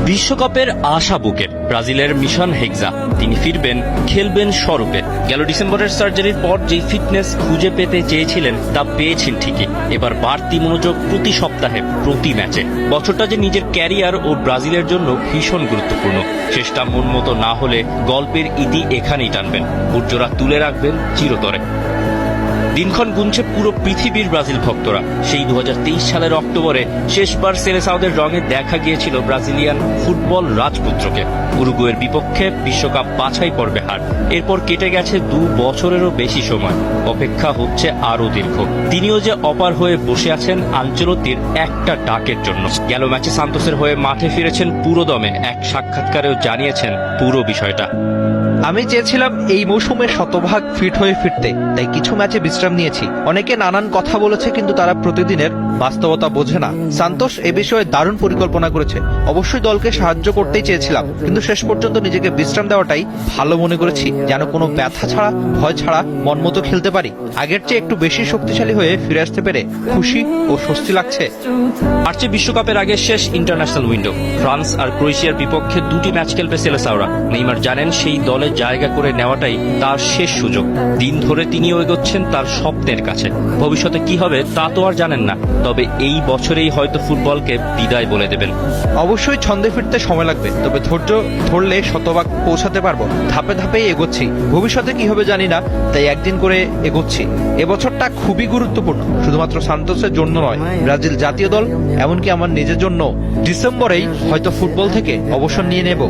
বিশ্বকাপের আশা বুকে ব্রাজিলের মিশন হেক্সা। তিনি ফিরবেন, খেলবেন স্বরূপে। গেল ডিসেম্বরের সার্জারির পর যে ফিটনেস খুঁজে পেতে চেয়েছিলেন তা পেয়েছেন ঠিকই। এবার বাড়তি মনোযোগ প্রতি সপ্তাহে, প্রতি ম্যাচে। বছরটা যে নিজের ক্যারিয়ার ও ব্রাজিলের জন্য ভীষণ গুরুত্বপূর্ণ। শেষটা মন মতো না হলে গল্পের ইতি এখানেই টানবেন, উজ্জ্বলা তুলে রাখবেন চিরতরে। দিনক্ষণ গুনছে পুরো পৃথিবীর ব্রাজিল ভক্তরা। সেই 2023 সালের অক্টোবরে শেষবার সেলেসাওদের রঙে দেখা গিয়েছিল ব্রাজিলিয়ান ফুটবল রাজপুত্রকে। উরুগুয়ের বিপক্ষে বিশ্বকাপ বাছাই পর্বে হার। এরপর কেটে গেছে 2 বছরেরও বেশি সময়। অপেক্ষা হচ্ছে আরও দীর্ঘ। তিনিও যে অপার হয়ে বসে আছেন আনচেলত্তির একটা ডাকের জন্য। গেল ম্যাচে সান্তোসের হয়ে মাঠে ফিরেছেন পুরো দমে। এক সাক্ষাৎকারেও জানিয়েছেন পুরো বিষয়টা। আমি চেয়েছিলাম এই মৌসুমে শতভাগ ফিট হয়ে ফিরতে, তাই কিছু ম্যাচে বিশ্রাম নিয়েছি। অনেকে নানান কথা বলেছে, কিন্তু তারা প্রতিদিনের বাস্তবতা বোঝে না। সান্তোস এ বিষয়ে দারুণ পরিকল্পনা করেছে। অবশ্যই দলকে সাহায্য করতেই চেয়েছিলাম, কিন্তু শেষ পর্যন্ত নিজেকে বিশ্রাম দেওয়াটাই ভালো মনে করেছি, যেন কোনো ব্যথা ছাড়া, ভয় ছাড়া মন মতো খেলতে পারি। আগের চেয়ে একটু বেশি শক্তিশালী হয়ে ফিরে আসতে পেরে খুশি ও স্বস্তি লাগছে। মার্চে বিশ্বকাপের আগে শেষ ইন্টারন্যাশনাল উইন্ডো। ফ্রান্স আর ক্রোয়েশিয়ার বিপক্ষে 2টি ম্যাচ খেলবে সেলেসাওরা। নেইমার জানেন সেই দলে জায়গা করে নেওয়াটাই তার শেষ সুযোগ। দিন ধরে তিনিও এগোচ্ছেন তার স্বপ্নের কাছে। ভবিষ্যতে কি হবে তা তো আর জানেন না, তবে এই বছরেই হয়তো ফুটবলকে বিদায় বলে দেবেন। অবশ্যই ছন্দে ফিরতে সময় লাগবে, তবে ধৈর্য ধরলে শতভাগ পৌঁছাতে পারবো। ধাপে ধাপেই এগোচ্ছি। ভবিষ্যতে কি হবে জানি না, তাই একদিন করে এগোচ্ছি। এবছরটা খুবই গুরুত্বপূর্ণ, শুধুমাত্র সান্তোসের জন্য নয়, ব্রাজিল জাতীয় দল, এমনকি আমার নিজের জন্য। ডিসেম্বরেই হয়তো ফুটবল থেকে অবসর নিয়ে নেব।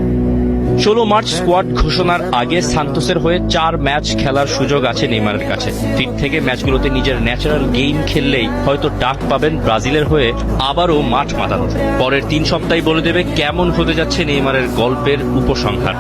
16 মার্চ স্কোয়াড ঘোষণার আগে সান্তোসের হয়ে 4 ম্যাচ খেলার সুযোগ আছে নেইমারের কাছে। ফিট থেকে ম্যাচগুলোতে নিজের ন্যাচারাল গেম খেললেই হয়তো ডাক পাবেন ব্রাজিলের হয়ে আবারও মাঠ মাতানোর। পরের 3 সপ্তাহে বলে দেবে কেমন হতে যাচ্ছে নেইমারের গল্পের উপসংহার।